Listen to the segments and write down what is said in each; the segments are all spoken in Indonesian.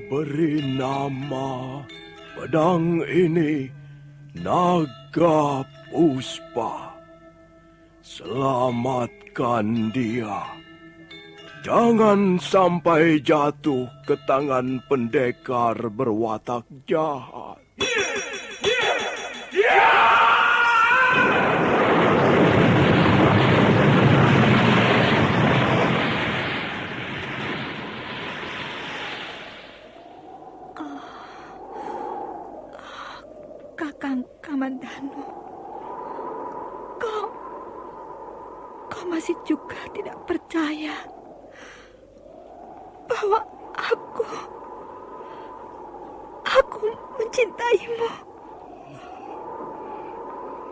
beri nama pedang ini Naga Puspa. Selamatkan dia. Jangan sampai jatuh ke tangan pendekar berwatak jahat. Kakang Kamandanu, kau masih juga tidak percaya bahwa aku mencintaimu.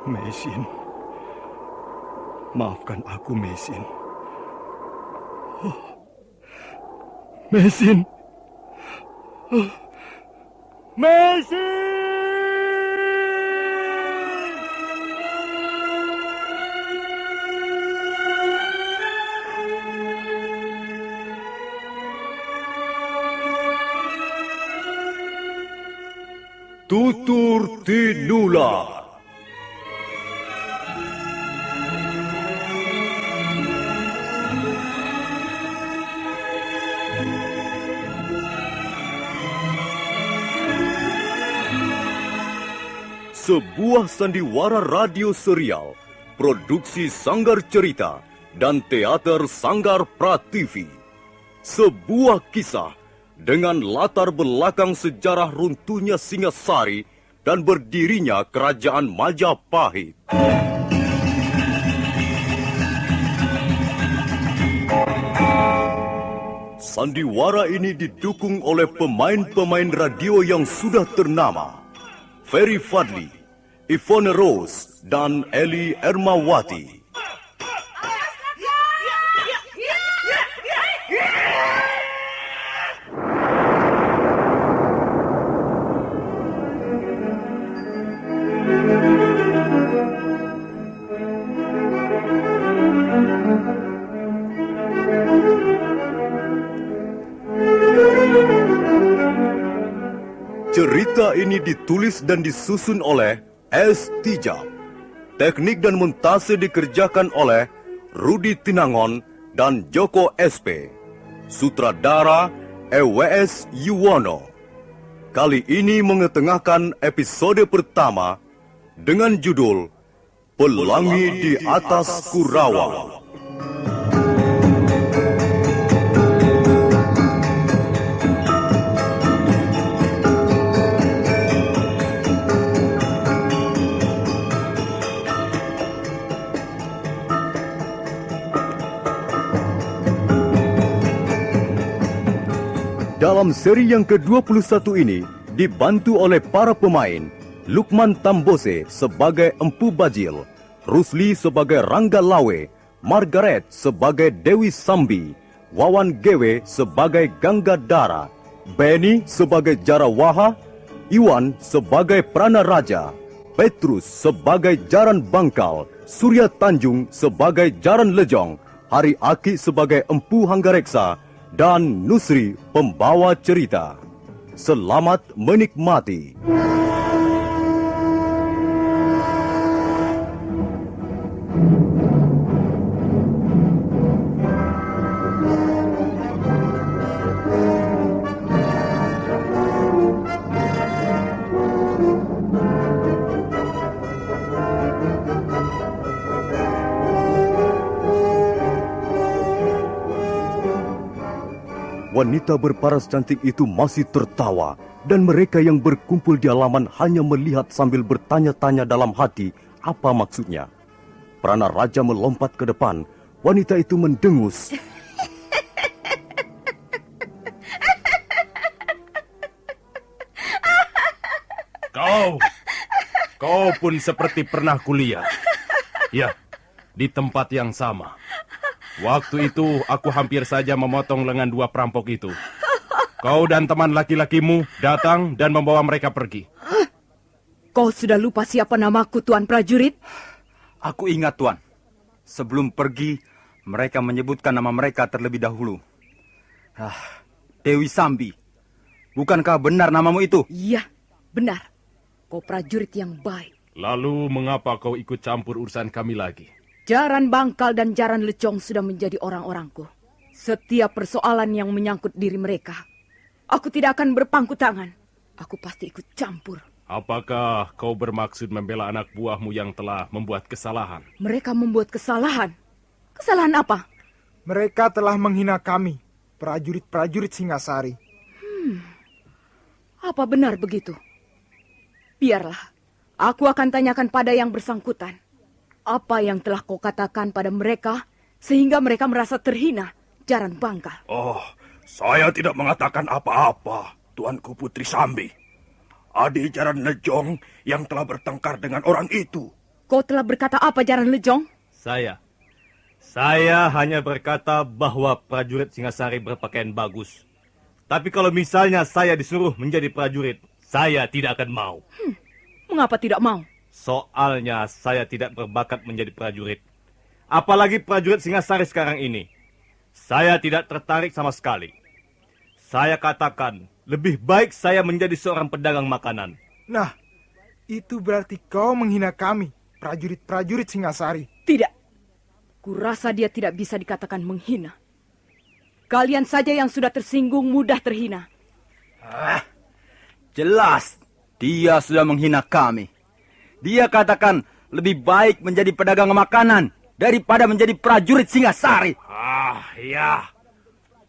Mesin, maafkan aku, Mesin. Mesin. Mesin! Tutur Tinular. Sebuah sandiwara radio serial, produksi Sanggar Cerita dan Teater Sanggar Prativi. Sebuah kisah dengan latar belakang sejarah runtuhnya Singasari dan berdirinya Kerajaan Majapahit. Sandiwara ini didukung oleh pemain-pemain radio yang sudah ternama. Ferry Fadli, Ivone Rose, dan Eli Ermawati. Cerita ini ditulis dan disusun oleh S. Tijab. Teknik dan montase dikerjakan oleh Rudi Tinangon dan Joko SP. Sutradara EWS Yuwono. Kali ini mengetengahkan episode pertama dengan judul Pelangi di Atas Kurawang. Dalam seri yang ke-21 ini, dibantu oleh para pemain, Lukman Tambose sebagai Empu Bajil, Rusli sebagai Rangga Lawe, Margaret sebagai Dewi Sambi, Wawan Gewe sebagai Gangga Dara, Benny sebagai Jarawaha, Iwan sebagai Prana Raja, Petrus sebagai Jaran Bangkal, Surya Tanjung sebagai Jaran Lejong, Hari Aki sebagai Empu Hanggareksa, dan Nusri pembawa cerita. Selamat menikmati. Wanita berparas cantik itu masih tertawa, dan mereka yang berkumpul di halaman hanya melihat sambil bertanya-tanya dalam hati apa maksudnya. Prana Raja melompat ke depan, wanita itu mendengus. Kau pun seperti pernah kuliah. Ya, di tempat yang sama. Waktu itu aku hampir saja memotong lengan dua perampok itu. Kau dan teman laki-lakimu datang dan membawa mereka pergi. Kau sudah lupa siapa namaku, Tuan Prajurit? Aku ingat, Tuan. Sebelum pergi, mereka menyebutkan nama mereka terlebih dahulu. Dewi Sambi. bukankah benar namamu itu? Iya, benar. Kau prajurit yang baik. Lalu mengapa kau ikut campur urusan kami lagi? Jaran Bangkal dan Jaran Lecong sudah menjadi orang-orangku. Setiap persoalan yang menyangkut diri mereka, aku tidak akan berpangku tangan. Aku pasti ikut campur. Apakah kau bermaksud membela anak buahmu yang telah membuat kesalahan? Mereka membuat kesalahan. Kesalahan apa? Mereka telah menghina kami, prajurit-prajurit Singasari. Apa benar begitu? Biarlah, aku akan tanyakan pada yang bersangkutan. Apa yang telah kau katakan pada mereka sehingga mereka merasa terhina, Jaran Bangkal? Oh, saya tidak mengatakan apa-apa, Tuanku Putri Sambi. Adik Jaran Lejong yang telah bertengkar dengan orang itu. Kau telah berkata apa, Jaran Lejong? Saya hanya berkata bahwa prajurit Singasari berpakaian bagus. Tapi kalau misalnya saya disuruh menjadi prajurit, saya tidak akan mau. Mengapa tidak mau? Soalnya saya tidak berbakat menjadi prajurit. Apalagi prajurit Singasari sekarang ini. Saya tidak tertarik sama sekali. Saya katakan, lebih baik saya menjadi seorang pedagang makanan. Nah, itu berarti kau menghina kami, prajurit-prajurit Singasari. Tidak. Kurasa dia tidak bisa dikatakan menghina. Kalian saja yang sudah tersinggung mudah terhina. Jelas, dia sudah menghina kami. Dia katakan lebih baik menjadi pedagang makanan daripada menjadi prajurit Singasari. Ya,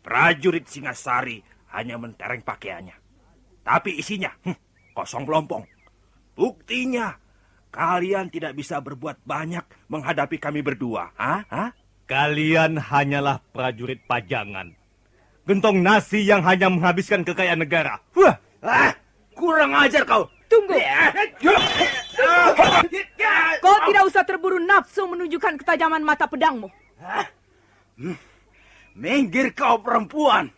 prajurit Singasari hanya mentereng pakaiannya. Tapi isinya, kosong melompong. Buktinya, kalian tidak bisa berbuat banyak menghadapi kami berdua. Kalian hanyalah prajurit pajangan. Gentong nasi yang hanya menghabiskan kekayaan negara. Kurang ajar kau. Tunggu. Kau tidak usah terburu nafsu menunjukkan ketajaman mata pedangmu. Minggir kau perempuan.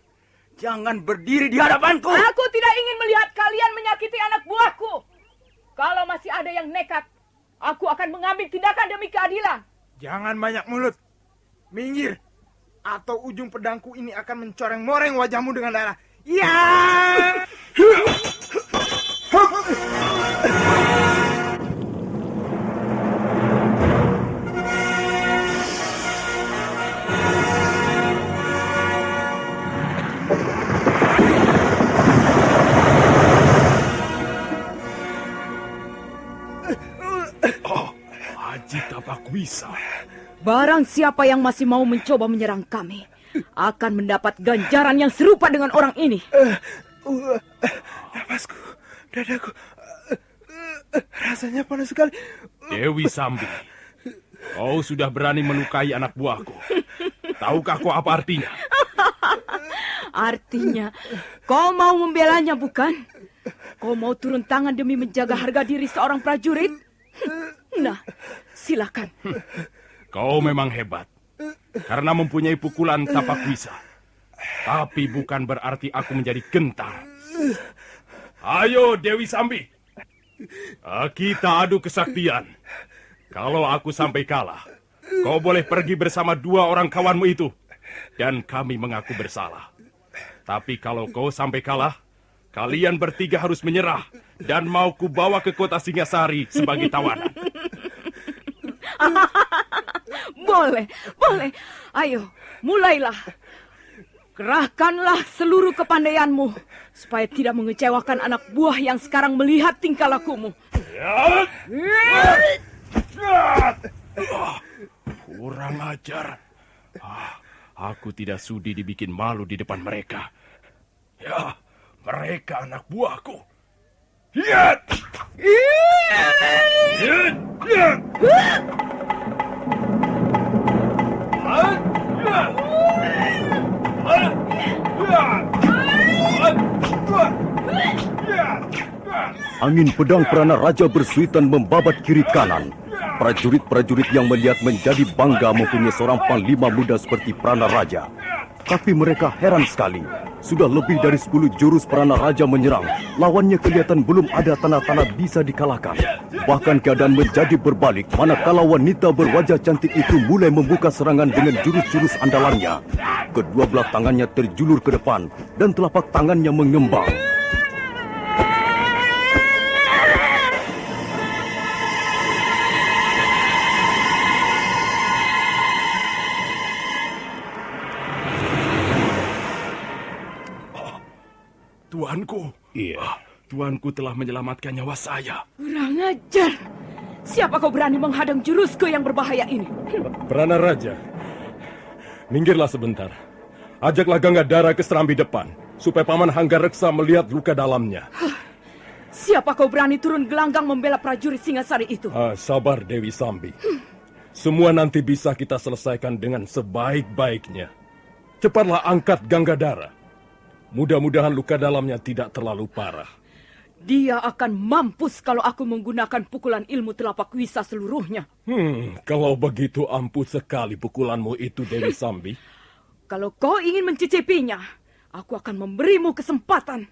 Jangan berdiri di hadapanku. Aku tidak ingin melihat kalian menyakiti anak buahku. Kalau masih ada yang nekat, aku akan mengambil tindakan demi keadilan. Jangan banyak mulut. Minggir. Atau ujung pedangku ini akan mencoreng-moreng wajahmu dengan darah. Ya! Haji Tabakwisa. Barang siapa yang masih mau mencoba menyerang kami, akan mendapat ganjaran yang serupa dengan orang ini. Napasku, dadaku, rasanya panas sekali. Dewi Sambi, kau sudah berani melukai anak buahku. Tahukah kau apa artinya? Artinya, kau mau membelanya bukan? Kau mau turun tangan demi menjaga harga diri seorang prajurit? Nah, silakan. Kau memang hebat, karena mempunyai pukulan Tabakwisa. Tapi bukan berarti aku menjadi gentar. Ayo Dewi Sambi, kita adu kesaktian. Kalau aku sampai kalah, kau boleh pergi bersama 2 orang kawanmu itu. Dan kami mengaku bersalah. Tapi kalau kau sampai kalah, kalian bertiga harus menyerah. Dan mau kubawa ke kota Singasari sebagai tawanan. Boleh. Ayo, mulailah. Kerahkanlah seluruh kepandaianmu supaya tidak mengecewakan anak buah yang sekarang melihat tingkah lakumu. Kurang ajar. Aku tidak sudi dibikin malu di depan mereka. Ya, mereka anak buahku. Lihat! Angin pedang Prana Raja bersuitan membabat kiri kanan. Prajurit-prajurit yang melihat menjadi bangga mempunyai seorang panglima muda seperti Prana Raja. Tapi mereka heran sekali. Sudah lebih dari 10 jurus Prana Raja menyerang. Lawannya kelihatan belum ada tanda-tanda bisa dikalahkan. Bahkan keadaan menjadi berbalik manakala wanita berwajah cantik itu mulai membuka serangan dengan jurus-jurus andalannya. Kedua belah tangannya terjulur ke depan dan telapak tangannya mengembang. Tuanku. Iya, tuanku telah menyelamatkan nyawa saya. Kurang ajar. Siapa kau berani menghadang jurusku yang berbahaya ini? Prana Raja, minggirlah sebentar. Ajaklah Gangadhara ke serambi depan, supaya Paman Hanggareksa melihat luka dalamnya. Siapa kau berani turun gelanggang membela prajurit Singasari itu? Sabar Dewi Sambi. Semua nanti bisa kita selesaikan dengan sebaik-baiknya. Cepatlah angkat Gangadhara. Mudah-mudahan luka dalamnya tidak terlalu parah. Dia akan mampus kalau aku menggunakan pukulan ilmu telapak wisa seluruhnya. Kalau begitu ampuh sekali pukulanmu itu, Dewi Sambi. Kalau kau ingin mencicipinya, aku akan memberimu kesempatan.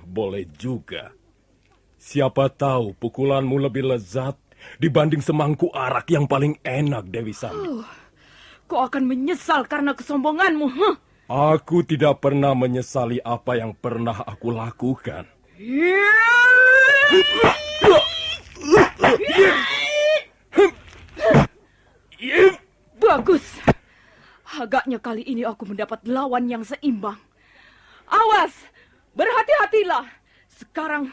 Boleh juga. Siapa tahu pukulanmu lebih lezat dibanding semangkuk arak yang paling enak, Dewi Sambi. Kau akan menyesal karena kesombonganmu. Aku tidak pernah menyesali apa yang pernah aku lakukan. Bagus. Agaknya kali ini aku mendapat lawan yang seimbang. Awas, berhati-hatilah. Sekarang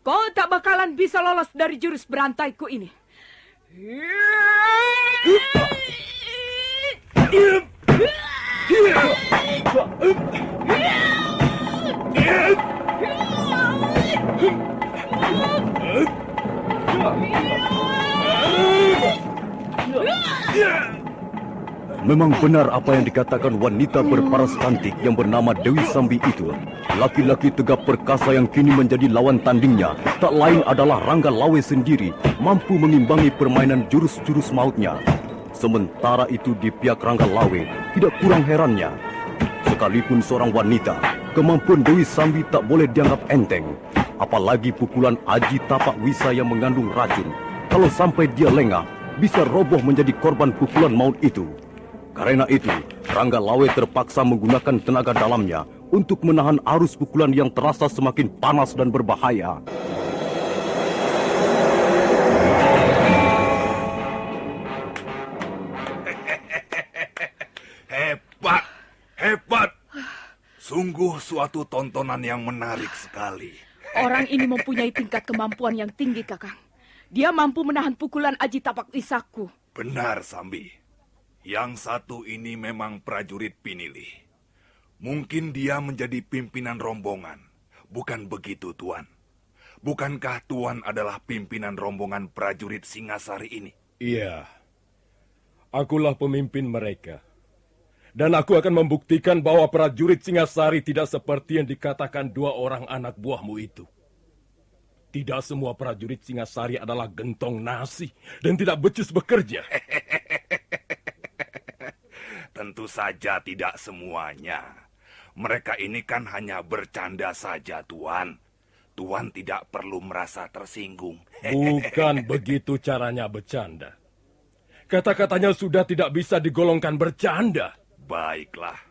kau tak bakalan bisa lolos dari jurus berantaiku ini. Memang benar apa yang dikatakan wanita berparas cantik yang bernama Dewi Sambi itu. Laki-laki tegap perkasa yang kini menjadi lawan tandingnya tak lain adalah Rangga Lawe sendiri, mampu mengimbangi permainan jurus-jurus mautnya. Sementara itu di pihak Rangga Lawe tidak kurang herannya. Sekalipun seorang wanita, kemampuan Dewi Sambi tak boleh dianggap enteng. Apalagi pukulan Aji Tapak Wisa yang mengandung racun. Kalau sampai dia lengah, bisa roboh menjadi korban pukulan maut itu. Karena itu, Rangga Lawe terpaksa menggunakan tenaga dalamnya untuk menahan arus pukulan yang terasa semakin panas dan berbahaya. Hebat, hebat. Sungguh suatu tontonan yang menarik sekali. Orang ini mempunyai tingkat kemampuan yang tinggi, Kakang. Dia mampu menahan pukulan Aji Tapak Wisaku. Benar, Sambi. Yang satu ini memang prajurit pinilih. Mungkin dia menjadi pimpinan rombongan. Bukan begitu, Tuan? Bukankah Tuan adalah pimpinan rombongan prajurit Singasari ini? Iya. Akulah pemimpin mereka. Dan aku akan membuktikan bahwa prajurit Singasari tidak seperti yang dikatakan dua orang anak buahmu itu. Tidak semua prajurit Singasari adalah gentong nasi dan tidak becus bekerja. Tentu saja tidak semuanya. Mereka ini kan hanya bercanda saja, Tuan. Tuan tidak perlu merasa tersinggung. Bukan begitu caranya bercanda. Kata-katanya sudah tidak bisa digolongkan bercanda. Baiklah.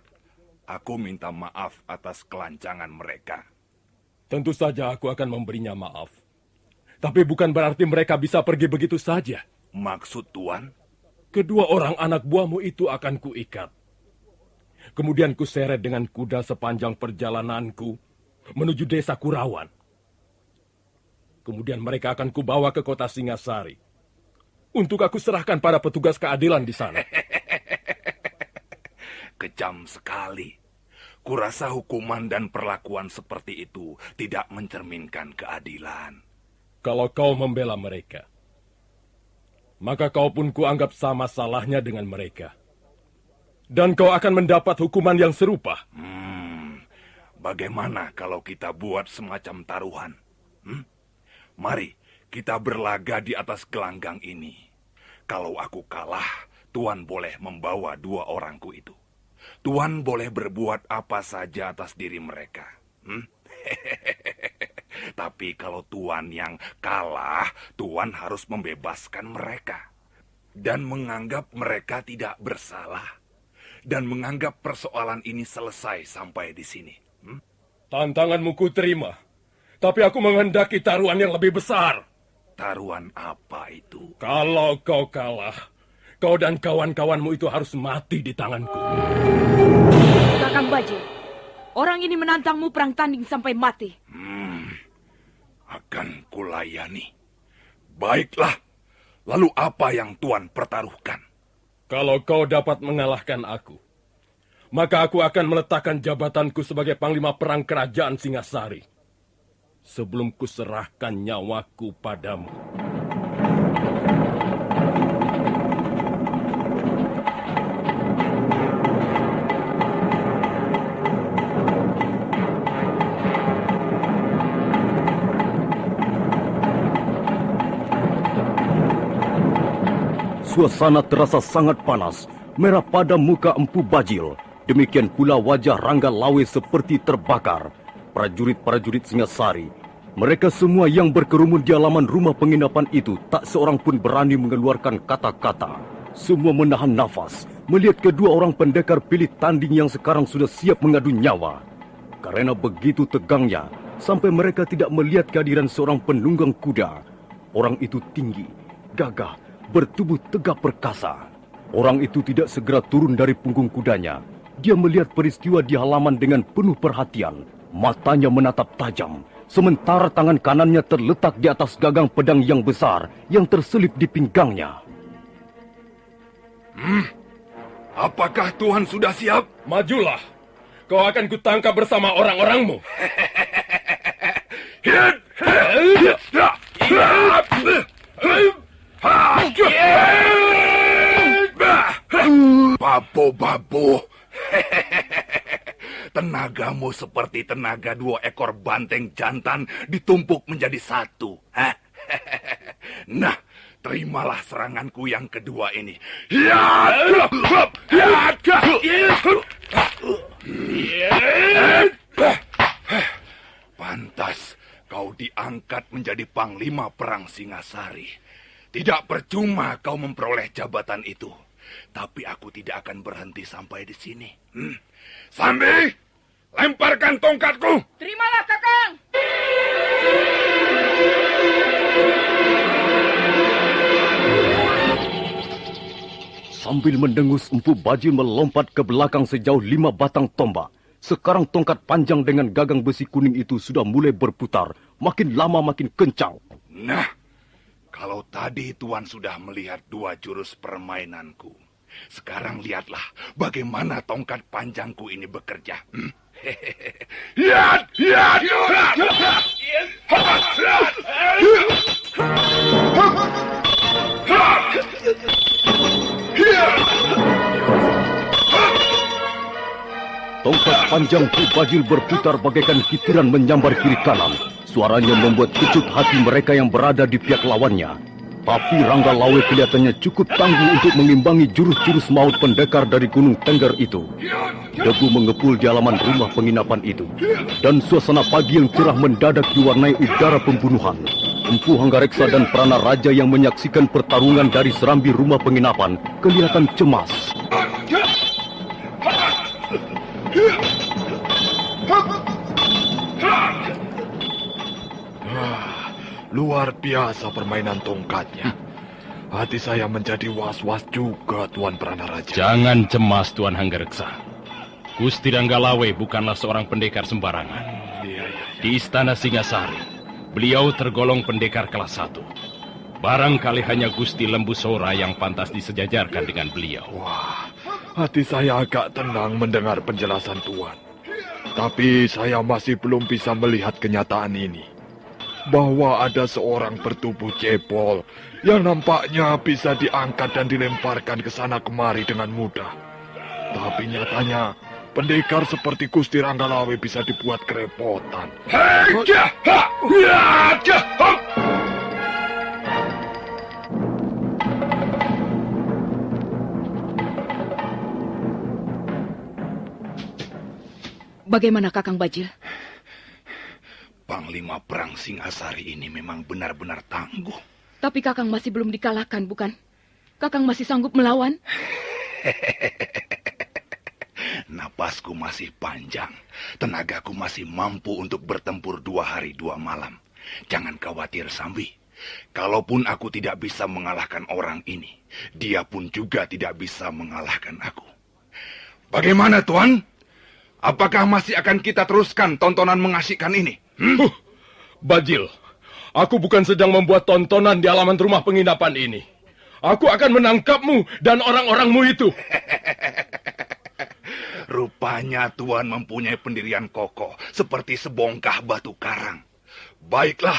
Aku minta maaf atas kelancangan mereka. Tentu saja aku akan memberinya maaf. Tapi bukan berarti mereka bisa pergi begitu saja. Maksud Tuan? Kedua orang anak buahmu itu akan kuikat. Kemudian kuseret dengan kuda sepanjang perjalananku menuju desa Kurawan. Kemudian mereka akan kubawa ke kota Singasari. Untuk aku serahkan pada petugas keadilan di sana. Kejam sekali. Kurasa hukuman dan perlakuan seperti itu tidak mencerminkan keadilan. Kalau kau membela mereka, maka kau pun kuanggap sama salahnya dengan mereka. Dan kau akan mendapat hukuman yang serupa. Bagaimana kalau kita buat semacam taruhan? Mari kita berlaga di atas gelanggang ini. Kalau aku kalah, Tuan boleh membawa dua orangku itu. Tuan boleh berbuat apa saja atas diri mereka. Tapi kalau Tuan yang kalah, Tuan harus membebaskan mereka. Dan menganggap mereka tidak bersalah. Dan menganggap persoalan ini selesai sampai di sini. Tantanganmu ku terima. Tapi aku menghendaki taruhan yang lebih besar. Taruhan apa itu? Kalau kau kalah, kau dan kawan-kawanmu itu harus mati di tanganku. Kakang Bajil, Orang ini menantangmu perang tanding sampai mati. Akan kulayani. Baiklah. Lalu apa yang Tuan pertaruhkan? Kalau kau dapat mengalahkan aku, maka aku akan meletakkan jabatanku sebagai Panglima Perang Kerajaan Singasari sebelum kuserahkan nyawaku padamu. Suasana terasa sangat panas, merah pada muka Empu Bajil. Demikian pula wajah Rangga Lawe seperti terbakar. Prajurit-prajurit Singasari, mereka semua yang berkerumun di halaman rumah penginapan itu, tak seorang pun berani mengeluarkan kata-kata. Semua menahan nafas, melihat kedua orang pendekar pilih tanding yang sekarang sudah siap mengadu nyawa. Karena begitu tegangnya, sampai mereka tidak melihat kehadiran seorang penunggang kuda. Orang itu tinggi, gagah, bertubuh tegap perkasa. Orang itu tidak segera turun dari punggung kudanya. Dia melihat peristiwa di halaman dengan penuh perhatian. Matanya menatap tajam, sementara tangan kanannya terletak di atas gagang pedang yang besar yang terselip di pinggangnya. Apakah Tuhan sudah siap? Majulah, kau akan kutangkap bersama orang-orangmu. Babo-babo. Tenagamu seperti tenaga 2 ekor banteng jantan ditumpuk menjadi satu. Nah, terimalah seranganku yang kedua ini. Pantas kau diangkat menjadi Panglima Perang Singasari. Tidak percuma kau memperoleh jabatan itu. Tapi aku tidak akan berhenti sampai di sini. Sambi, lemparkan tongkatku. Terimalah, Kakang. Sambil mendengus, Empu Bajil melompat ke belakang sejauh 5 batang tombak. Sekarang tongkat panjang dengan gagang besi kuning itu sudah mulai berputar. Makin lama makin kencang. Nah, kalau tadi Tuan sudah melihat 2 jurus permainanku, sekarang lihatlah bagaimana tongkat panjangku ini bekerja. Tongkat panjang Empu Bajil berputar bagaikan kitiran menyambar kiri kanan. Suaranya membuat kecut hati mereka yang berada di pihak lawannya. Tapi Rangga Lawe kelihatannya cukup tangguh untuk mengimbangi jurus-jurus maut pendekar dari Gunung Tengger itu. Debu mengepul di halaman rumah penginapan itu. Dan suasana pagi yang cerah mendadak diwarnai udara pembunuhan. Empu Hanggareksa dan Prana Raja yang menyaksikan pertarungan dari serambi rumah penginapan kelihatan cemas. Luar biasa permainan tongkatnya. Hati saya menjadi was-was juga, Tuan Prana Raja. Jangan cemas, Tuan Hanggareksa. Gusti Rangga Lawe bukanlah seorang pendekar sembarangan. Di Istana Singasari, beliau tergolong pendekar kelas 1. Barangkali hanya Gusti Lembu Sora yang pantas disejajarkan dengan beliau. Wah, hati saya agak tenang mendengar penjelasan Tuan. Tapi saya masih belum bisa melihat kenyataan ini. Bahwa ada seorang bertubuh cebol yang nampaknya bisa diangkat dan dilemparkan ke sana kemari dengan mudah. Tapi nyatanya, pendekar seperti Gusti Rangga Lawe bisa dibuat kerepotan. Bagaimana, Kakang Bajil? Panglima Perang Singasari ini memang benar-benar tangguh. Tapi Kakang masih belum dikalahkan, bukan? Kakang masih sanggup melawan? Napasku masih panjang. Tenagaku masih mampu untuk bertempur 2 hari 2 malam. Jangan khawatir, Sambi. Kalaupun aku tidak bisa mengalahkan orang ini, dia pun juga tidak bisa mengalahkan aku. Bagaimana, Tuan? apakah masih akan kita teruskan tontonan mengasyikkan ini? Bajil, aku bukan sedang membuat tontonan di halaman rumah penginapan ini. Aku akan menangkapmu dan orang-orangmu itu. Rupanya Tuan mempunyai pendirian kokoh seperti sebongkah batu karang. Baiklah,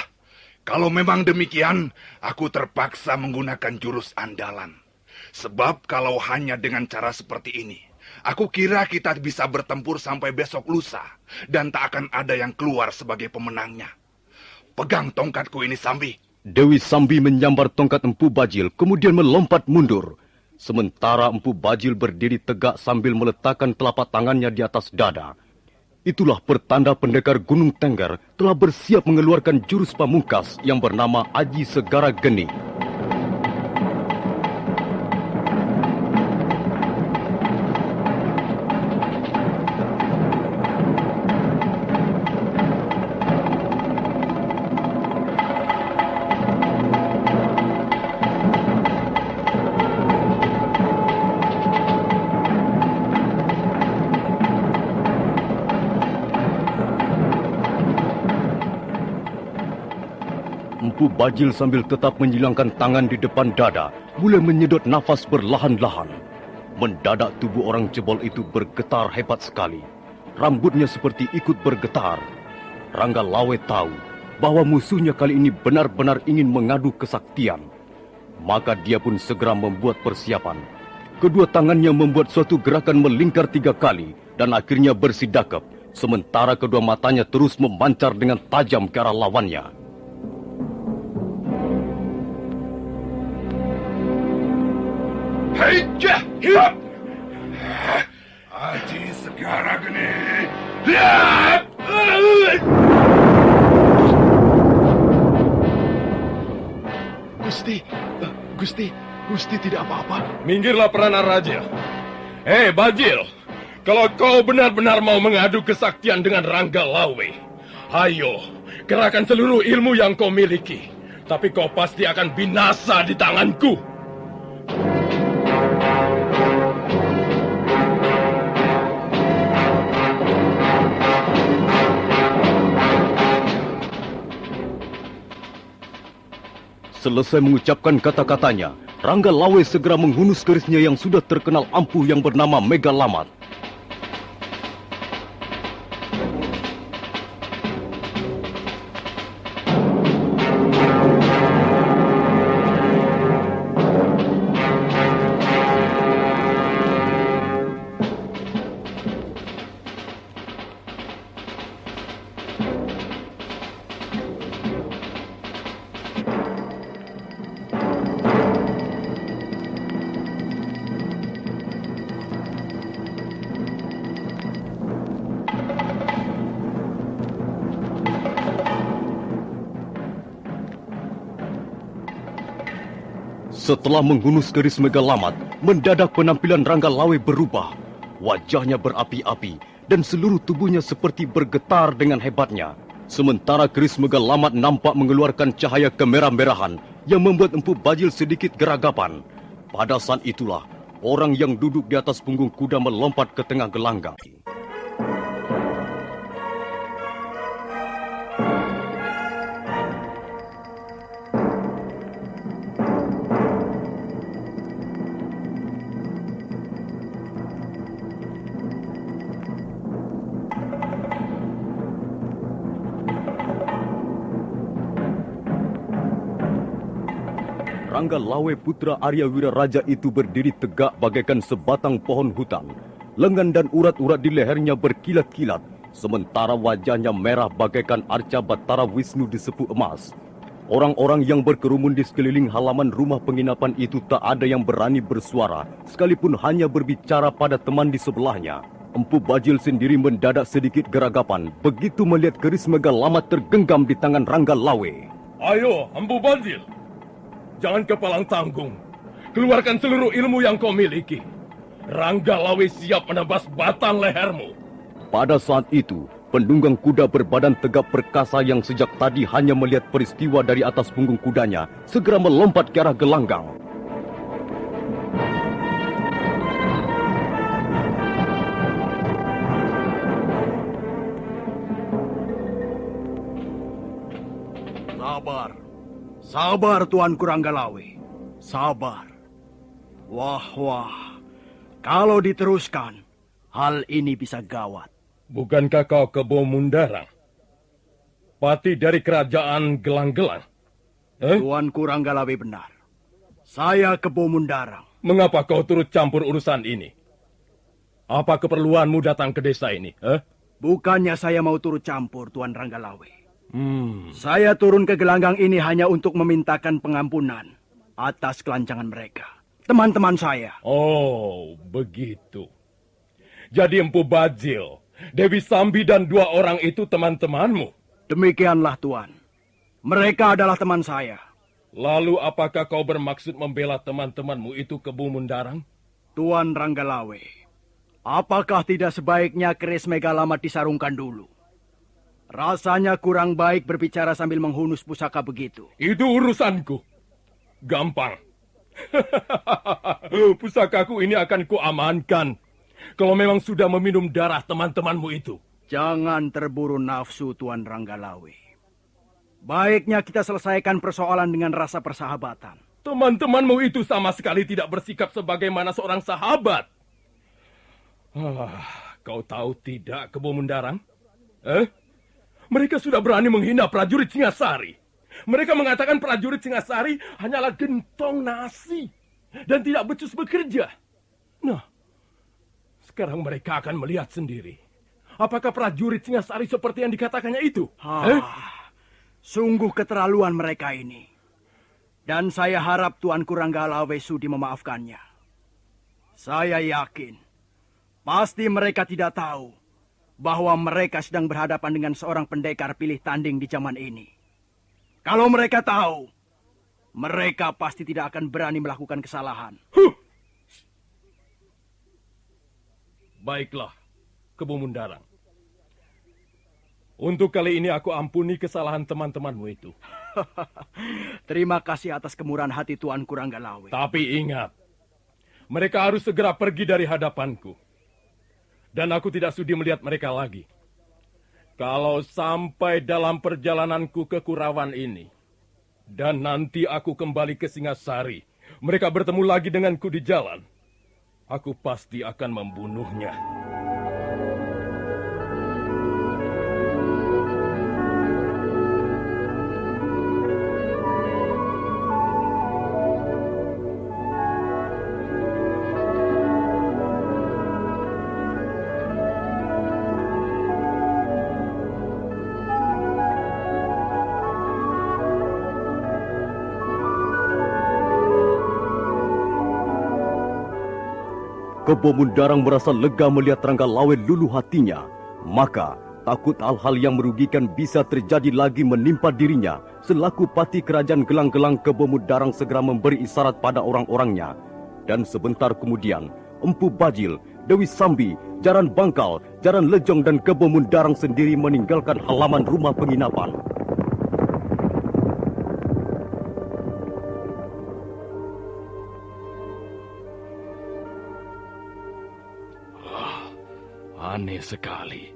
kalau memang demikian, aku terpaksa menggunakan jurus andalan. Sebab kalau hanya dengan cara seperti ini, aku kira kita bisa bertempur sampai besok lusa, dan tak akan ada yang keluar sebagai pemenangnya. Pegang tongkatku ini, Sambi. Dewi Sambi menyambar tongkat Empu Bajil, kemudian melompat mundur. Sementara Empu Bajil berdiri tegak sambil meletakkan telapak tangannya di atas dada. Itulah pertanda pendekar Gunung Tengger telah bersiap mengeluarkan jurus pamungkas yang bernama Aji Segara Geni. Empu Bajil sambil tetap menyilangkan tangan di depan dada, mulai menyedot nafas perlahan-lahan. Mendadak tubuh orang cebol itu bergetar hebat sekali. Rambutnya seperti ikut bergetar. Rangga Lawe tahu bahwa musuhnya kali ini benar-benar ingin mengadu kesaktian. Maka dia pun segera membuat persiapan. Kedua tangannya membuat suatu gerakan melingkar 3 kali dan akhirnya bersidakap, sementara kedua matanya terus memancar dengan tajam ke arah lawannya. Heijah, hiap! Aji Segara Geni, lihat! Gusti tidak apa-apa. Minggirlah peranan raja. Hei Bajil, kalau kau benar-benar mau mengadu kesaktian dengan Rangga Lawe, ayo, kerahkan seluruh ilmu yang kau miliki. Tapi kau pasti akan binasa di tanganku. Selesai mengucapkan kata-katanya, Rangga Lawe segera menghunus kerisnya yang sudah terkenal ampuh yang bernama Mega Lamat. Setelah menghunus keris Mega Lamat, mendadak penampilan Rangga Lawe berubah. Wajahnya berapi-api dan seluruh tubuhnya seperti bergetar dengan hebatnya. Sementara keris Mega Lamat nampak mengeluarkan cahaya kemerah-merahan yang membuat Empu Bajil sedikit geragapan. Pada saat itulah, orang yang duduk di atas punggung kuda melompat ke tengah gelanggang. Rangga Lawe putra Arya Wiraraja itu berdiri tegak bagaikan sebatang pohon hutan. Lengan dan urat-urat di lehernya berkilat-kilat, sementara wajahnya merah bagaikan arca Batara Wisnu di sepu emas. Orang-orang yang berkerumun di sekeliling halaman rumah penginapan itu tak ada yang berani bersuara, sekalipun hanya berbicara pada teman di sebelahnya. Empu Bajil sendiri mendadak sedikit geragapan, begitu melihat keris Mega Lamat tergenggam di tangan Rangga Lawe. Ayo, Empu Bajil. Jangan kepalang tanggung. Keluarkan seluruh ilmu yang kau miliki. Rangga Lawe siap menebas batang lehermu. Pada saat itu, penunggang kuda berbadan tegap perkasa yang sejak tadi hanya melihat peristiwa dari atas punggung kudanya, segera melompat ke arah gelanggang. Sabar. Sabar, Tuanku Ranggalawe. Sabar. Wah. Kalau diteruskan, hal ini bisa gawat. Bukankah kau Kebo Mundarang? Pati dari kerajaan Gelang-Gelang? Tuanku Ranggalawe benar. Saya Kebo Mundarang. Mengapa kau turut campur urusan ini? Apa keperluanmu datang ke desa ini? Bukannya saya mau turut campur, Tuan Ranggalawe. Saya turun ke gelanggang ini hanya untuk memintakan pengampunan atas kelancangan mereka. Teman-teman saya. Oh, begitu. Jadi Empu Bajil, Dewi Sambi dan 2 orang itu teman-temanmu? Demikianlah, Tuan. Mereka adalah teman saya. Lalu apakah kau bermaksud membela teman-temanmu itu Kebo Mundarang? Tuan Ranggalawe, apakah tidak sebaiknya keris Megalamat disarungkan dulu? Rasanya kurang baik berbicara sambil menghunus pusaka begitu. Itu urusanku. Gampang. Pusakaku ini akan kuamankan. Kalau memang sudah meminum darah teman-temanmu itu. Jangan terburu nafsu, Tuan Ranggalawe. Baiknya kita selesaikan persoalan dengan rasa persahabatan. Teman-temanmu itu sama sekali tidak bersikap sebagaimana seorang sahabat. Kau tahu tidak, Kebo Mundarang? Mereka sudah berani menghina prajurit Singasari. Mereka mengatakan prajurit Singasari hanyalah gentong nasi dan tidak becus bekerja. Nah, sekarang mereka akan melihat sendiri. Apakah prajurit Singasari seperti yang dikatakannya itu? Sungguh keterlaluan mereka ini. Dan saya harap Tuanku Ranggalawe sudi memaafkannya. Saya yakin, pasti mereka tidak tahu bahwa mereka sedang berhadapan dengan seorang pendekar pilih tanding di zaman ini. Kalau mereka tahu, mereka pasti tidak akan berani melakukan kesalahan. Baiklah, Kebo Mundarang. Untuk kali ini aku ampuni kesalahan teman-temanmu itu. Terima kasih atas kemurahan hati Tuanku Ranggalawe. Tapi ingat, mereka harus segera pergi dari hadapanku. Dan aku tidak sudi melihat mereka lagi. Kalau sampai dalam perjalananku ke Kurawan ini, dan nanti aku kembali ke Singasari, mereka bertemu lagi denganku di jalan, aku pasti akan membunuhnya. Kebo Mundarang merasa lega melihat Ranggalawe luluh hatinya. Maka, takut hal-hal yang merugikan bisa terjadi lagi menimpa dirinya, selaku pati kerajaan Gelang-Gelang, Kebo Mundarang segera memberi isyarat pada orang-orangnya. Dan sebentar kemudian, Empu Bajil, Dewi Sambi, Jaran Bangkal, Jaran Lejong dan Kebo Mundarang sendiri meninggalkan halaman rumah penginapan. Aneh sekali.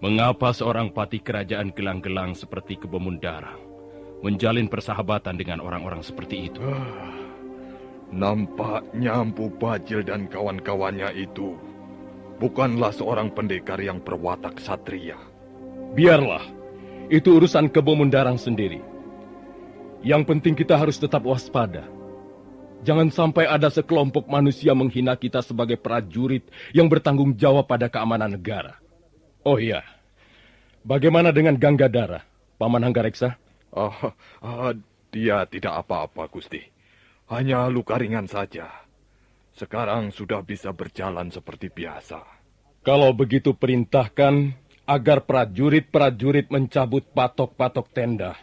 Mengapa seorang pati kerajaan Gelang-Gelang seperti Kebo Mundarang menjalin persahabatan dengan orang-orang seperti itu? Nampaknya Empu Bajil dan kawan-kawannya itu bukanlah seorang pendekar yang berwatak satria. Biarlah, itu urusan Kebo Mundarang sendiri. Yang penting kita harus tetap waspada. Jangan sampai ada sekelompok manusia menghina kita sebagai prajurit yang bertanggung jawab pada keamanan negara. Oh iya, bagaimana dengan Ganggadara, Paman Hanggareksa? Dia tidak apa-apa, Gusti. Hanya luka ringan saja. Sekarang sudah bisa berjalan seperti biasa. Kalau begitu perintahkan agar prajurit-prajurit mencabut patok-patok tenda.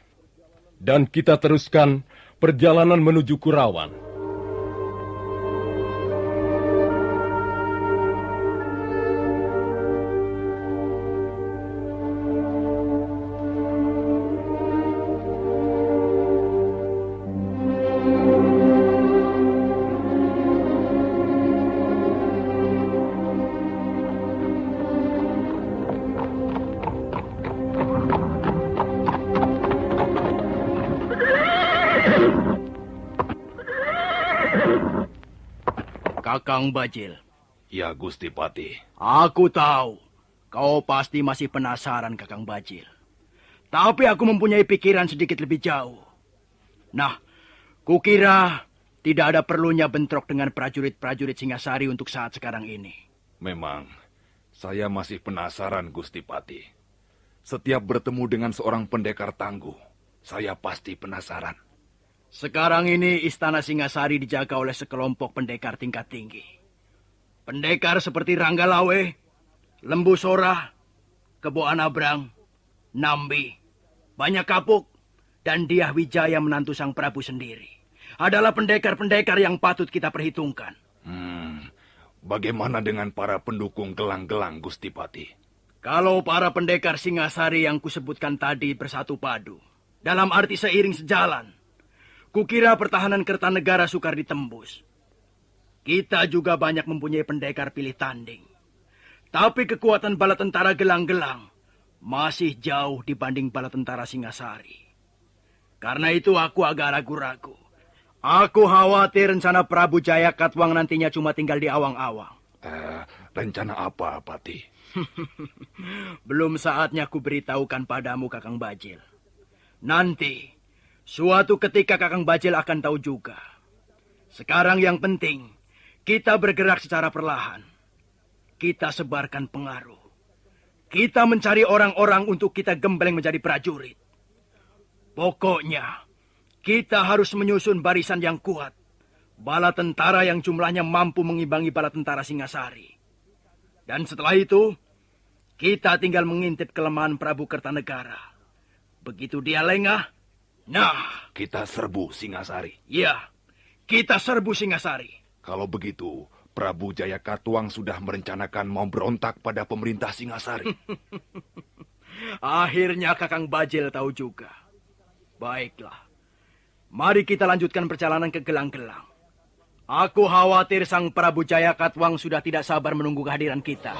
Dan kita teruskan perjalanan menuju Kurawan. Kakang Bajil. Ya, Gusti Patih. Aku tahu kau pasti masih penasaran, Kakang Bajil. Tapi aku mempunyai pikiran sedikit lebih jauh. Nah, kukira tidak ada perlunya bentrok dengan prajurit-prajurit Singasari untuk saat sekarang ini. Memang, saya masih penasaran, Gusti Patih. Setiap bertemu dengan seorang pendekar tangguh, saya pasti penasaran. Sekarang ini Istana Singasari dijaga oleh sekelompok pendekar tingkat tinggi. Pendekar seperti Ranggalawe, Lembu Sora, Kebo Anabrang, Nambi, Banyak Kapuk, dan Diah Wijaya menantu Sang Prabu sendiri. Adalah pendekar-pendekar yang patut kita perhitungkan. Bagaimana dengan para pendukung gelang-gelang, Gusti Patih? Kalau para pendekar Singasari yang kusebutkan tadi bersatu padu, dalam arti seiring sejalan, kukira pertahanan Kertanegara sukar ditembus. Kita juga banyak mempunyai pendekar pilih tanding. Tapi kekuatan bala tentara gelang-gelang masih jauh dibanding bala tentara Singasari. Karena itu aku agak ragu-ragu. Aku khawatir rencana Prabu Jaya Katwang nantinya cuma tinggal di awang-awang. Rencana apa, Patih? Belum saatnya ku beritahukan padamu, Kakang Bajil. Nanti, suatu ketika Kakang Bajil akan tahu juga. Sekarang yang penting, kita bergerak secara perlahan. Kita sebarkan pengaruh. Kita mencari orang-orang untuk kita gembleng menjadi prajurit. Pokoknya, kita harus menyusun barisan yang kuat. Bala tentara yang jumlahnya mampu mengimbangi bala tentara Singasari. Dan setelah itu, kita tinggal mengintip kelemahan Prabu Kertanegara. Begitu dia lengah, nah, kita serbu Singasari. Ya, kita serbu Singasari. Kalau begitu, Prabu Jaya Katuang sudah merencanakan mau berontak pada pemerintah Singasari. Akhirnya Kakang Bajil tahu juga. Baiklah. Mari kita lanjutkan perjalanan ke Gelang-Gelang. Aku khawatir Sang Prabu Jaya Katwang sudah tidak sabar menunggu kehadiran kita.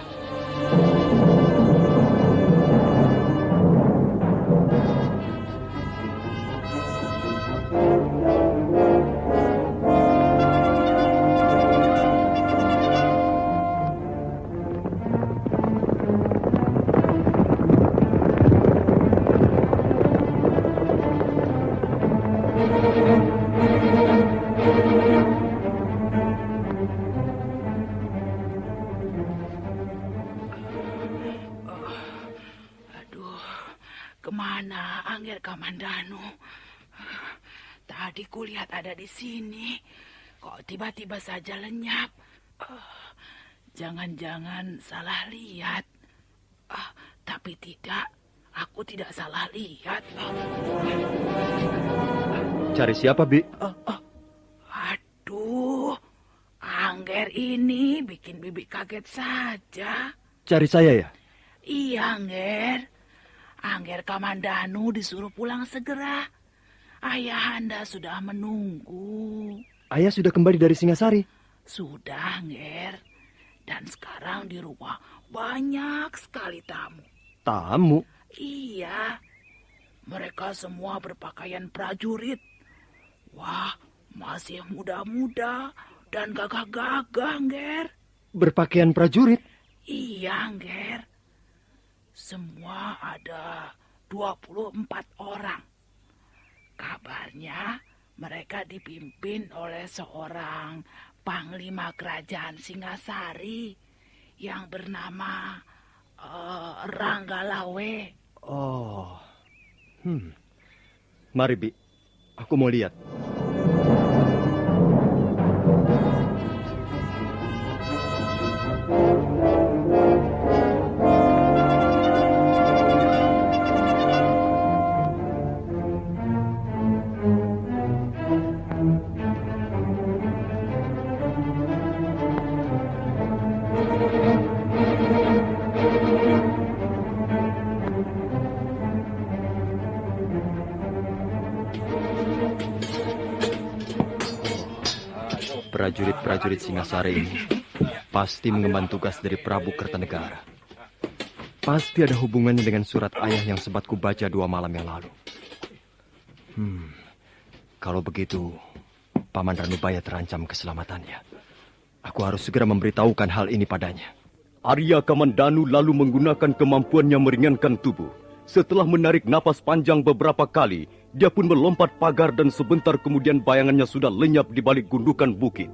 Kemana Angger Kamandanu? Tadi kulihat ada di sini. Kok tiba-tiba saja lenyap? Jangan-jangan salah lihat. Tapi tidak, aku tidak salah lihat. Cari siapa, Bi? Aduh, Angger ini bikin Bibi kaget saja. Cari saya ya? Iya, Angger. Angger Kamandanu disuruh pulang segera. Ayahanda sudah menunggu. Ayah sudah kembali dari Singasari? Sudah, Angger. Dan sekarang di rumah banyak sekali tamu. Tamu? Iya. Mereka semua berpakaian prajurit. Wah, masih muda-muda dan gagah-gagah, Angger. Berpakaian prajurit? Iya, Angger. Semua ada 24 orang. Kabarnya mereka dipimpin oleh seorang panglima kerajaan Singasari yang bernama Ranggalawe. Oh. Mari, Bi. Aku mau lihat. Prajurit-prajurit Singasari ini pasti mengemban tugas dari Prabu Kertanegara. Pasti ada hubungannya dengan surat ayah yang sempat kubaca 2 malam yang lalu. Kalau begitu, Paman Ranubaya terancam keselamatannya. Aku harus segera memberitahukan hal ini padanya. Arya Kamandanu lalu menggunakan kemampuannya meringankan tubuh. Setelah menarik napas panjang beberapa kali, dia pun melompat pagar dan sebentar kemudian bayangannya sudah lenyap di balik gundukan bukit.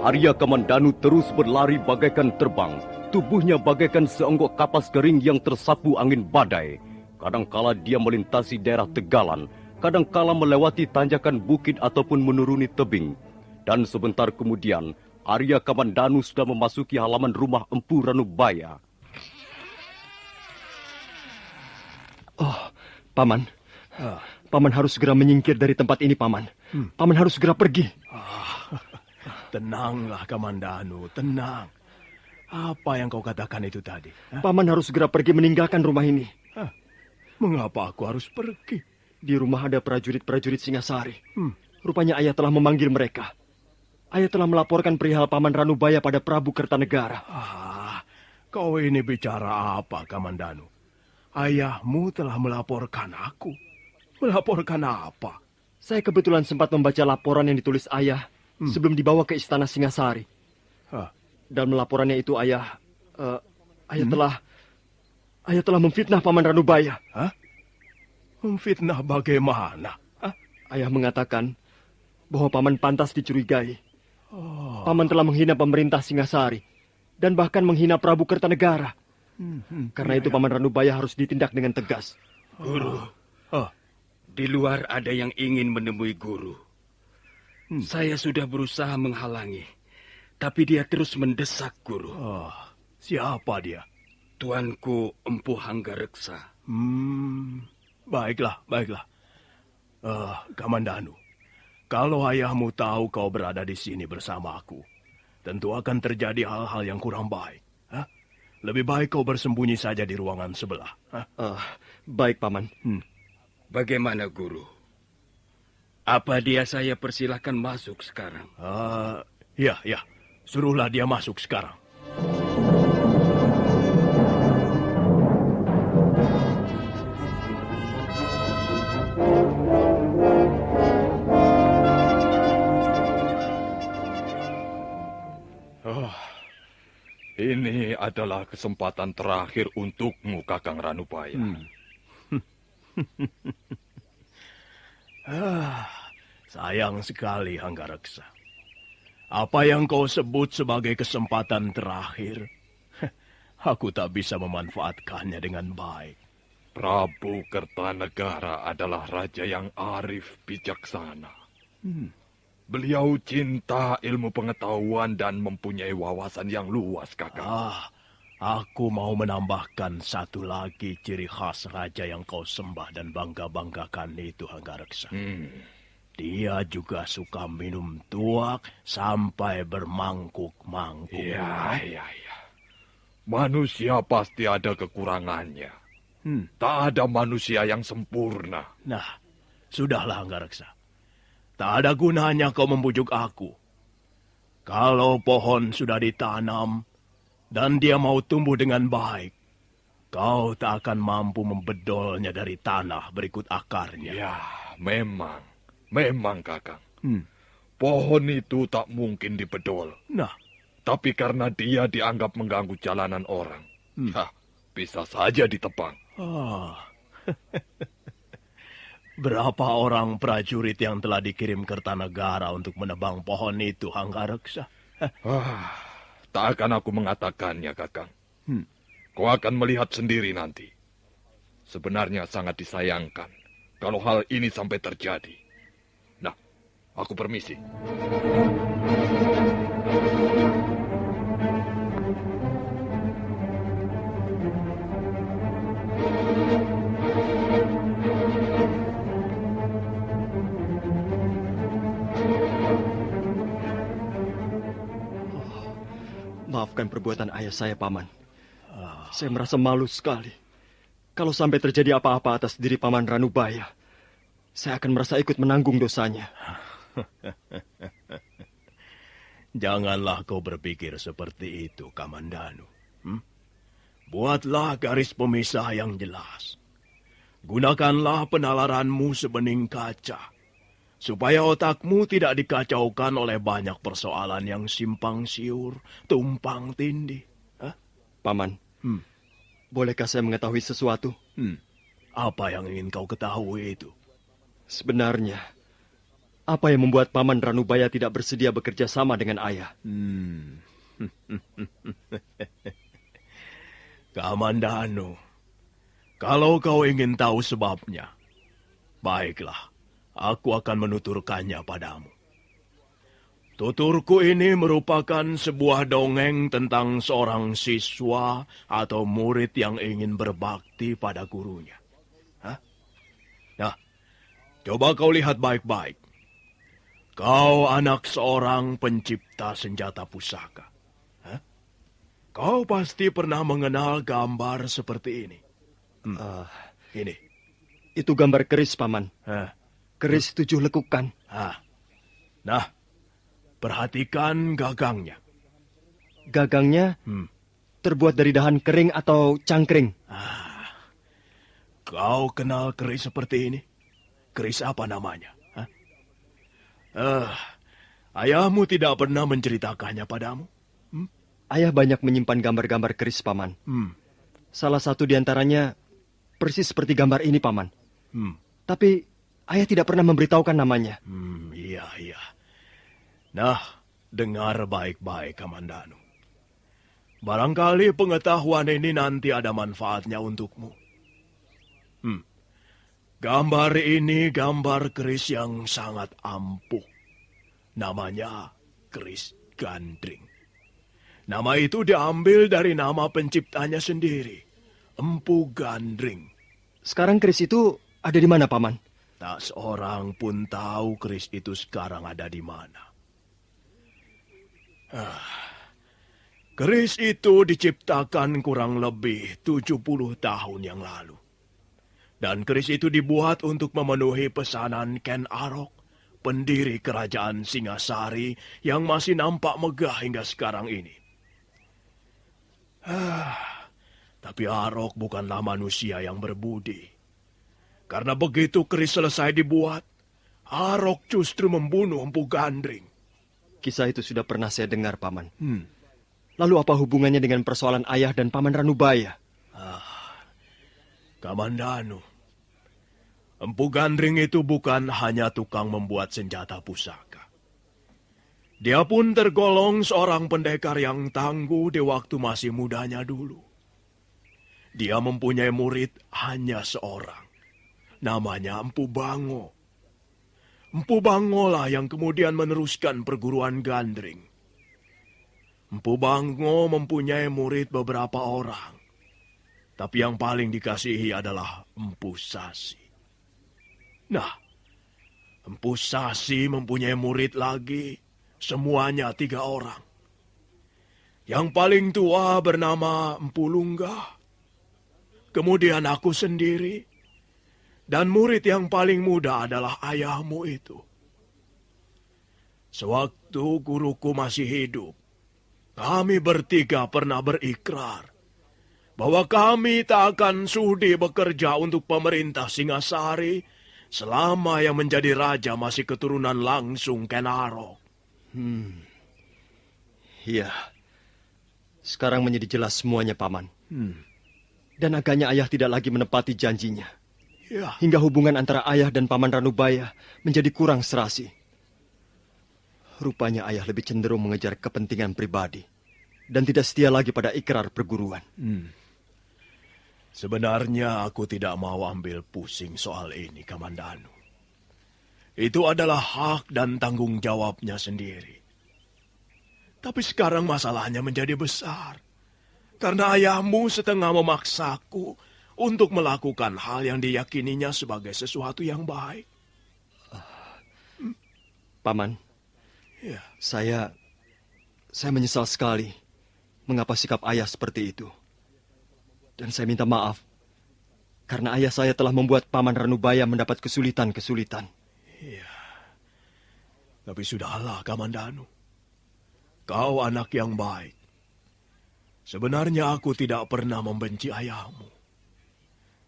Arya Kamandanu terus berlari bagaikan terbang. Tubuhnya bagaikan seonggok kapas kering yang tersapu angin badai. Kadangkala dia melintasi daerah tegalan, kadangkala melewati tanjakan bukit ataupun menuruni tebing. Dan sebentar kemudian, Arya Kamandanu sudah memasuki halaman rumah Empu Ranubaya. Oh, Paman. Paman harus segera menyingkir dari tempat ini, Paman. Paman harus segera pergi. Tenanglah, Kamandanu, tenang. Apa yang kau katakan itu tadi? Paman harus segera pergi meninggalkan rumah ini. Mengapa aku harus pergi? Di rumah ada prajurit-prajurit Singasari. Rupanya ayah telah memanggil mereka. Ayah telah melaporkan perihal Paman Ranubaya pada Prabu Kertanegara. Kau ini bicara apa, Kamandanu? Ayahmu telah melaporkan aku. Melaporkan apa? Saya kebetulan sempat membaca laporan yang ditulis ayah sebelum dibawa ke istana Singasari. Dan laporannya itu ayah telah memfitnah Paman Ranubaya. Memfitnah bagaimana? Ayah mengatakan bahwa Paman pantas dicurigai. Paman telah menghina pemerintah Singasari dan bahkan menghina Prabu Kertanegara. Karena itu Paman Ranubaya harus ditindak dengan tegas. Guru, di luar ada yang ingin menemui guru. Saya sudah berusaha menghalangi, tapi dia terus mendesak guru. Siapa dia? Tuanku Empu Hanggareksa. Baiklah. Kamandanu, kalau ayahmu tahu kau berada di sini bersama aku, tentu akan terjadi hal-hal yang kurang baik. Lebih baik kau bersembunyi saja di ruangan sebelah. Baik, Paman. Bagaimana, Guru? Apa dia saya persilahkan masuk sekarang? Ya. Suruhlah dia masuk sekarang. Ini adalah kesempatan terakhir untukmu, Kakang Ranubaya. Sayang sekali, Hanggareksa. Apa yang kau sebut sebagai kesempatan terakhir, aku tak bisa memanfaatkannya dengan baik. Prabu Kertanegara adalah raja yang arif bijaksana. Beliau cinta ilmu pengetahuan dan mempunyai wawasan yang luas, Kakang. Aku mau menambahkan satu lagi ciri khas raja yang kau sembah dan bangga-banggakan itu, Hanggareksa. Dia juga suka minum tuak sampai bermangkuk-mangkuk. Iya. Manusia pasti ada kekurangannya. Tak ada manusia yang sempurna. Nah, sudahlah, Hanggareksa. Tak ada gunanya kau membujuk aku. Kalau pohon sudah ditanam dan dia mau tumbuh dengan baik, kau tak akan mampu membedolnya dari tanah berikut akarnya. Ya, memang Kakang. Pohon itu tak mungkin dibedol. Tapi karena dia dianggap mengganggu jalanan orang, bisa saja ditebang. Berapa orang prajurit yang telah dikirim Kertanegara untuk menebang pohon itu, Hanggareksa? Tak akan aku mengatakannya, Kakang. Kau akan melihat sendiri nanti. Sebenarnya sangat disayangkan kalau hal ini sampai terjadi. Nah, aku permisi. Maafkan perbuatan ayah saya, Paman. Saya merasa malu sekali. Kalau sampai terjadi apa-apa atas diri Paman Ranubaya, saya akan merasa ikut menanggung dosanya. Janganlah kau berpikir seperti itu, Kamandanu. Buatlah garis pemisah yang jelas. Gunakanlah penalaranmu sebening kaca, supaya otakmu tidak dikacaukan oleh banyak persoalan yang simpang siur, tumpang tindih. Paman, bolehkah saya mengetahui sesuatu? Apa yang ingin kau ketahui itu? Sebenarnya, apa yang membuat Paman Ranubaya tidak bersedia bekerja sama dengan ayah? Kamandanu, kalau kau ingin tahu sebabnya, baiklah, aku akan menuturkannya padamu. Tuturku ini merupakan sebuah dongeng tentang seorang siswa atau murid yang ingin berbakti pada gurunya. Nah, coba kau lihat baik-baik. Kau anak seorang pencipta senjata pusaka. Kau pasti pernah mengenal gambar seperti ini. Ini. Itu gambar keris, Paman. Keris 7 lekukan. Nah, perhatikan gagangnya. Gagangnya terbuat dari dahan kering atau cangkring. Kau kenal keris seperti ini? Keris apa namanya? Ayahmu tidak pernah menceritakannya padamu? Ayah banyak menyimpan gambar-gambar keris, Paman. Salah satu di antaranya persis seperti gambar ini, Paman. Tapi ayah tidak pernah memberitahukan namanya. Iya. Nah, dengar baik-baik, Kamandanu. Barangkali pengetahuan ini nanti ada manfaatnya untukmu. Gambar ini gambar keris yang sangat ampuh. Namanya keris gandring. Nama itu diambil dari nama penciptanya sendiri, Empu Gandring. Sekarang keris itu ada di mana, Paman? Tak seorang pun tahu keris itu sekarang ada di mana. Keris itu diciptakan kurang lebih 70 tahun yang lalu. Dan keris itu dibuat untuk memenuhi pesanan Ken Arok, pendiri kerajaan Singasari yang masih nampak megah hingga sekarang ini. Tapi Arok bukanlah manusia yang berbudi. Karena begitu keris selesai dibuat, Arok justru membunuh Empu Gandring. Kisah itu sudah pernah saya dengar, Paman. Lalu apa hubungannya dengan persoalan ayah dan Paman Ranubaya? Kamandanu, Empu Gandring itu bukan hanya tukang membuat senjata pusaka. Dia pun tergolong seorang pendekar yang tangguh di waktu masih mudanya dulu. Dia mempunyai murid hanya seorang. Namanya Empu Bango. Empu Bango lah yang kemudian meneruskan perguruan Gandring. Empu Bango mempunyai murid beberapa orang. Tapi yang paling dikasihi adalah Empu Sasi. Nah, Empu Sasi mempunyai murid lagi, semuanya 3 orang. Yang paling tua bernama Empu Lunggah, kemudian aku sendiri, dan murid yang paling muda adalah ayahmu itu. Sewaktu guruku masih hidup, kami bertiga pernah berikrar bahwa kami tak akan sudi bekerja untuk pemerintah Singasari selama yang menjadi raja masih keturunan langsung Ken Arok. Iya. Sekarang menjadi jelas semuanya, Paman. Dan agaknya ayah tidak lagi menepati janjinya. Ya. Hingga hubungan antara ayah dan Paman Ranubaya menjadi kurang serasi. Rupanya ayah lebih cenderung mengejar kepentingan pribadi dan tidak setia lagi pada ikrar perguruan. Sebenarnya aku tidak mau ambil pusing soal ini, Kamandanu. Itu adalah hak dan tanggung jawabnya sendiri. Tapi sekarang masalahnya menjadi besar. Karena ayahmu setengah memaksaku untuk melakukan hal yang diyakininya sebagai sesuatu yang baik. Paman, ya. Saya menyesal sekali mengapa sikap ayah seperti itu. Dan saya minta maaf, karena ayah saya telah membuat Paman Ranubaya mendapat kesulitan-kesulitan. Iya. Tapi sudahlah, Kamandanu. Kau anak yang baik. Sebenarnya aku tidak pernah membenci ayahmu.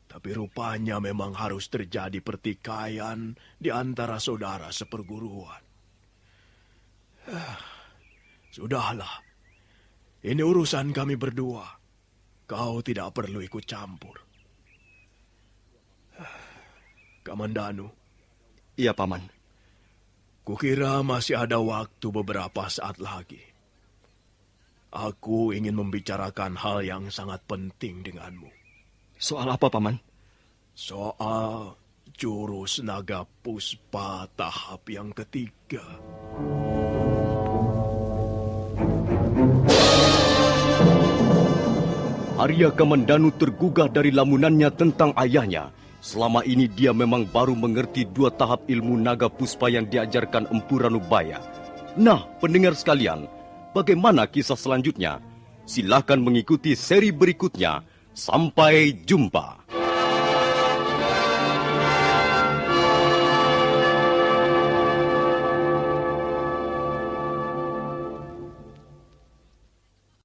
Tapi rupanya memang harus terjadi pertikaian di antara saudara seperguruan. Sudahlah. Ini urusan kami berdua. Kau tidak perlu ikut campur. Kamandanu. Iya, Paman. Kukira masih ada waktu beberapa saat lagi. Aku ingin membicarakan hal yang sangat penting denganmu. Soal apa, Paman? Soal jurus naga puspa tahap yang ketiga. Arya Kamandanu tergugah dari lamunannya tentang ayahnya. Selama ini dia memang baru mengerti 2 tahap ilmu naga puspa yang diajarkan Empu Ranubaya. Nah, pendengar sekalian, bagaimana kisah selanjutnya? Silakan mengikuti seri berikutnya. Sampai jumpa.